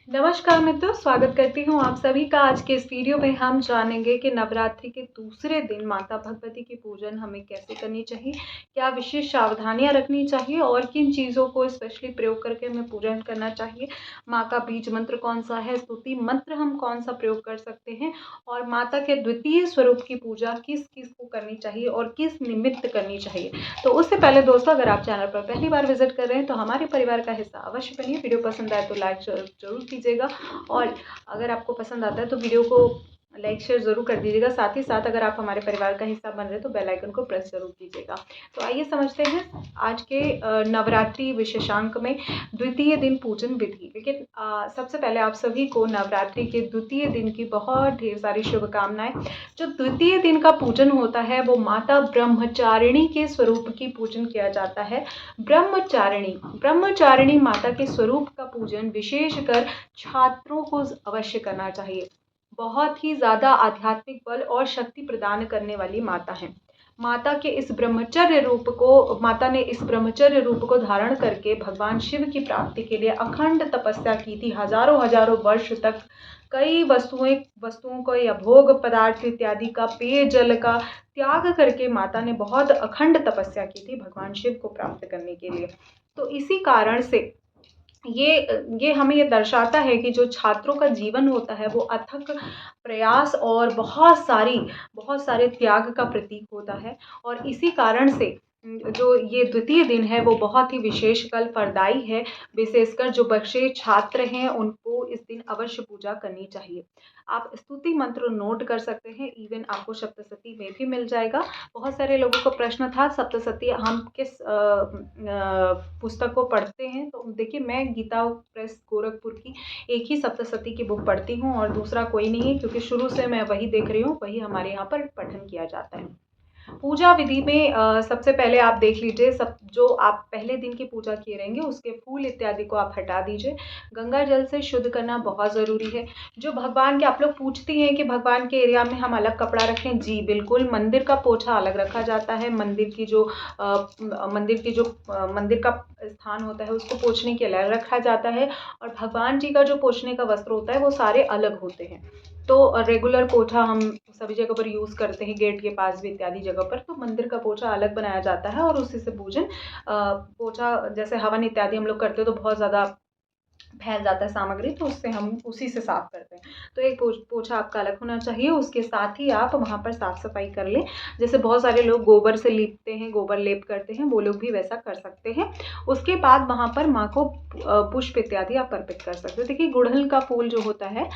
नमस्कार मित्रों, स्वागत करती हूँ आप सभी का। आज के इस वीडियो में हम जानेंगे कि नवरात्रि के दूसरे दिन माता भगवती की पूजन हमें कैसे करनी चाहिए, क्या विशेष सावधानियां रखनी चाहिए और किन चीज़ों को स्पेशली प्रयोग करके हमें पूजन करना चाहिए। माँ का बीज मंत्र कौन सा है, स्तुति मंत्र हम कौन सा प्रयोग कर सकते हैं और माता के द्वितीय स्वरूप की पूजा किस किस को करनी चाहिए और किस निमित्त करनी चाहिए। तो उससे पहले दोस्तों, अगर आप चैनल पर पहली बार विजिट कर रहे हैं तो हमारे परिवार का हिस्सा अवश्य बनिए। वीडियो पसंद आए तो लाइक जरूर कीजिएगा और अगर आपको पसंद आता है तो वीडियो को लाइक शेयर ज़रूर कर दीजिएगा। साथ ही साथ अगर आप हमारे परिवार का हिस्सा बन रहे हैं तो बेल आइकन को प्रेस जरूर कीजिएगा। तो आइए समझते हैं आज के नवरात्रि विशेषांक में द्वितीय दिन पूजन विधि। लेकिन सबसे पहले आप सभी को नवरात्रि के द्वितीय दिन की बहुत ढेर सारी शुभकामनाएं। जो द्वितीय दिन का पूजन होता है वो माता ब्रह्मचारिणी के स्वरूप की पूजन किया जाता है। ब्रह्मचारिणी माता के स्वरूप का पूजन विशेषकर छात्रों को अवश्य करना चाहिए। बहुत ही ज़्यादा आध्यात्मिक बल और शक्ति प्रदान करने वाली माता है। माता ने इस ब्रह्मचर्य रूप को धारण करके भगवान शिव की प्राप्ति के लिए अखंड तपस्या की थी। हजारों हजारों वर्ष तक कई वस्तुओं को या भोग पदार्थ इत्यादि का, पेयजल का त्याग करके माता ने बहुत अखंड तपस्या की थी भगवान शिव को प्राप्त करने के लिए। तो इसी कारण से ये हमें ये दर्शाता है कि जो छात्रों का जीवन होता है वो अथक प्रयास और बहुत सारे त्याग का प्रतीक होता है। और इसी कारण से जो ये द्वितीय दिन है वो बहुत ही विशेष कल फलदायी है। विशेषकर जो बच्चे छात्र हैं उनको इस दिन अवश्य पूजा करनी चाहिए। आप स्तुति मंत्र नोट कर सकते हैं, इवन आपको सप्तशती में भी मिल जाएगा। बहुत सारे लोगों को प्रश्न था सप्तशती हम किस पुस्तक को पढ़ते हैं। तो देखिए, मैं गीता प्रेस गोरखपुर की एक ही सप्तशती की बुक पढ़ती हूँ और दूसरा कोई नहीं है, क्योंकि शुरू से मैं वही देख रही हूँ, वही हमारे यहाँ पर पठन किया जाता है। पूजा विधि में सबसे पहले आप देख लीजिए, सब जो आप पहले दिन की पूजा किए रहेंगे उसके फूल इत्यादि को आप हटा दीजिए। गंगा जल से शुद्ध करना बहुत ज़रूरी है। जो भगवान के, आप लोग पूछती हैं कि भगवान के एरिया में हम अलग कपड़ा रखें। जी बिल्कुल, मंदिर का पोछा अलग रखा जाता है। मंदिर का स्थान होता है उसको पोछने के लिए अलग रखा जाता है और भगवान जी का जो पोछने का वस्त्र होता है वो सारे अलग होते हैं। तो रेगुलर पोछा हम सभी जगह पर यूज़ करते हैं, गेट के पास भी इत्यादि जगह पर। तो मंदिर का पोछा अलग बनाया जाता है और उसी से पूजन पोछा जैसे हवन इत्यादि हम लोग करते हैं तो बहुत ज़्यादा फैल जाता है सामग्री, तो उससे हम उसी से साफ करते हैं। तो एक पोछा आपका अलग होना चाहिए। उसके साथ ही आप वहाँ पर साफ सफाई कर लें। जैसे बहुत सारे लोग गोबर से लीपते हैं, गोबर लेप करते हैं, वो लोग भी वैसा कर सकते हैं। उसके बाद वहाँ पर माँ को पुष्प इत्यादि आप अर्पित कर सकते हो। देखिए, गुड़हल का फूल जो होता है,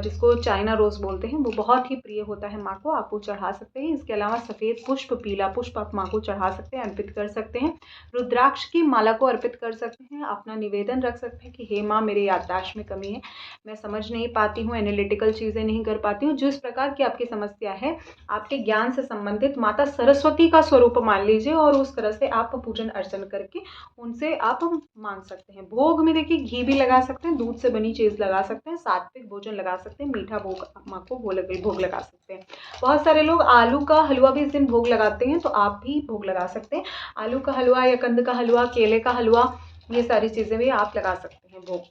जिसको चाइना रोज बोलते हैं, वो बहुत ही प्रिय होता है माँ को, आप वो चढ़ा सकते हैं। इसके अलावा सफ़ेद पुष्प, पीला पुष्प आप माँ को चढ़ा सकते हैं, अर्पित कर सकते हैं। रुद्राक्ष की माला को अर्पित कर सकते हैं। अपना निवेदन रख सकते हैं कि हे माँ, मेरे याददाश्त में कमी है, मैं समझ नहीं पाती हूँ, एनालिटिकल चीज़ें नहीं कर पाती हूँ। जिस प्रकार की आपकी समस्या है, आपके ज्ञान से संबंधित माता सरस्वती का स्वरूप मान लीजिए और उस तरह से आप पूजन अर्चन करके उनसे आप मांग सकते हैं। भोग में देखिए, घी भी लगा सकते हैं, दूध से बनी चीज़ लगा सकते हैं, सात्विक भोजन लगा सकते हैं, मीठा भोग माँ को भोग लगा सकते हैं। बहुत सारे लोग आलू का हलवा भी इस दिन भोग लगाते हैं, तो आप भी भोग लगा सकते हैं। आलू का हलवा या कंद का हलवा, केले का हलवा, ये सारी चीज़ें भी आप लगा सकते हैं भोग।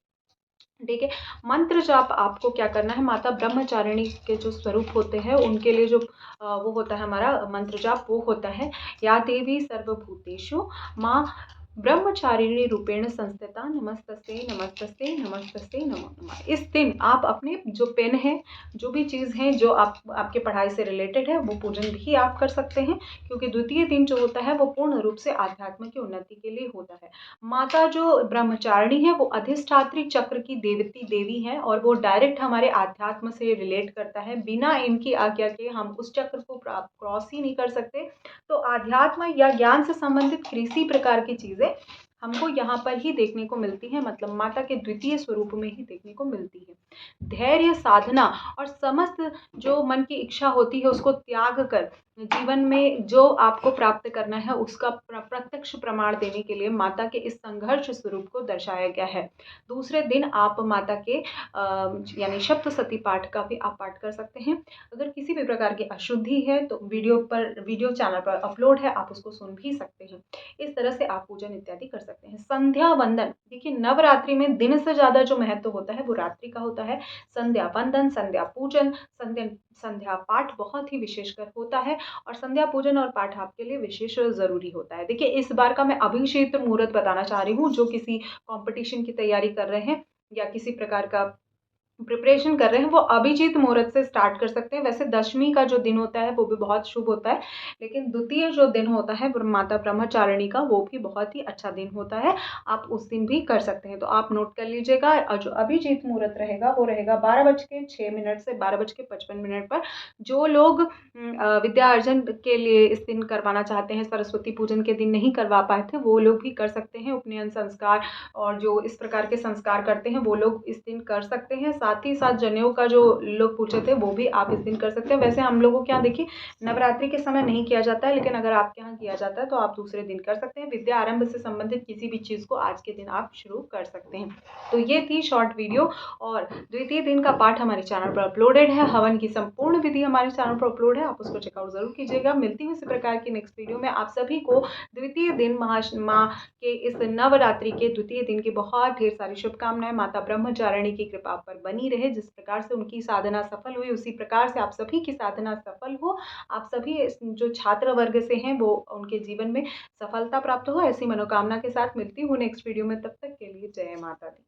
ठीक है। मंत्र जाप आपको क्या करना है, माता ब्रह्मचारिणी के जो स्वरूप होते हैं उनके लिए जो वो होता है हमारा मंत्र जाप, वो होता है या देवी सर्वभूतेषु माँ ब्रह्मचारिणी रूपेण संस्थिता नमस्तस्ते नमस्तस्ते नमस्तस्ते नमो नमः। इस दिन आप अपने जो पेन है, जो भी चीज़ है जो आपके पढ़ाई से रिलेटेड है, वो पूजन भी आप कर सकते हैं, क्योंकि द्वितीय दिन जो होता है वो पूर्ण रूप से आध्यात्म की उन्नति के लिए होता है। माता जो ब्रह्मचारिणी है वो अधिष्ठात्री चक्र की देवी हैं और वो डायरेक्ट हमारे आध्यात्म से रिलेट करता है। बिना इनकी आज्ञा के हम उस चक्र को क्रॉस ही नहीं कर सकते। तो आध्यात्म या ज्ञान से संबंधित किसी प्रकार की चीज़ें हमको यहाँ पर ही देखने को मिलती है, मतलब माता के द्वितीय स्वरूप में ही देखने को मिलती है। धैर्य, साधना और समस्त जो मन की इच्छा होती है उसको त्याग कर जीवन में जो आपको प्राप्त करना है उसका प्रत्यक्ष प्रमाण देने के लिए माता के इस संघर्ष स्वरूप को दर्शाया गया है। दूसरे दिन आप माता के यानी सप्तशती पाठ का भी आप पाठ कर सकते हैं। अगर किसी भी प्रकार की अशुद्धि है तो वीडियो चैनल पर अपलोड है, आप उसको सुन भी सकते हैं। इस तरह से आप पूजन इत्यादि कर सकते हैं। संध्या वंदन, देखिए नवरात्रि में दिन से ज़्यादा जो महत्व होता है वो रात्रि का होता है। संध्या वंदन, संध्या पूजन, संध्या पाठ बहुत ही विशेषकर होता है और संध्या पूजन और पाठ आपके लिए विशेष ज़रूरी होता है। देखिए इस बार का मैं अभिषेक मुहूर्त बताना चाह रही हूँ, जो किसी कॉम्पिटिशन की तैयारी कर रहे हैं या किसी प्रकार का प्रिपरेशन कर रहे हैं वो अभिजीत मुहूर्त से स्टार्ट कर सकते हैं। वैसे दशमी का जो दिन होता है वो भी बहुत शुभ होता है, लेकिन द्वितीय जो दिन होता है माता ब्रह्मचारिणी का वो भी बहुत ही अच्छा दिन होता है, आप उस दिन भी कर सकते हैं। तो आप नोट कर लीजिएगा। और जो अभिजीत मुहूर्त रहेगा वो रहेगा 12:06 से 12:55 पर। जो लोग विद्या अर्जन के लिए इस दिन करवाना चाहते हैं, सरस्वती पूजन के दिन नहीं करवा पाए थे, वो लोग भी कर सकते हैं। उपनयन संस्कार और जो इस प्रकार के संस्कार करते हैं वो लोग इस दिन कर सकते हैं। साथ ही साथ जनेऊ का जो लोग पूछे थे वो भी आप इस दिन कर सकते हैं। वैसे हम लोगों के यहाँ देखिए नवरात्रि के समय नहीं किया जाता है, लेकिन अगर आपके यहाँ किया जाता है तो आप दूसरे दिन कर सकते हैं। विद्या आरंभ से संबंधित किसी भी चीज़ को आज के दिन आप शुरू कर सकते हैं। तो ये थी शॉर्ट वीडियो और द्वितीय दिन का पाठ हमारे चैनल पर अपलोडेड है। हवन की संपूर्ण विधि हमारे चैनल पर अपलोड है, आप उसको चेकआउट जरूर कीजिएगा। मिलती हूँ इसी प्रकार की नेक्स्ट वीडियो में। आप सभी को द्वितीय दिन माँ के इस नवरात्रि के द्वितीय दिन की बहुत ढेर सारी शुभकामनाएं। माता ब्रह्मचारिणी की कृपा पर बनी रहे। जिस प्रकार से उनकी साधना सफल हुई उसी प्रकार से आप सभी की साधना सफल हो। आप सभी जो छात्र वर्ग से हैं वो उनके जीवन में सफलता प्राप्त हो, ऐसी मनोकामना के साथ मिलती हूँ नेक्स्ट वीडियो में। तब तक के लिए जय माता दी।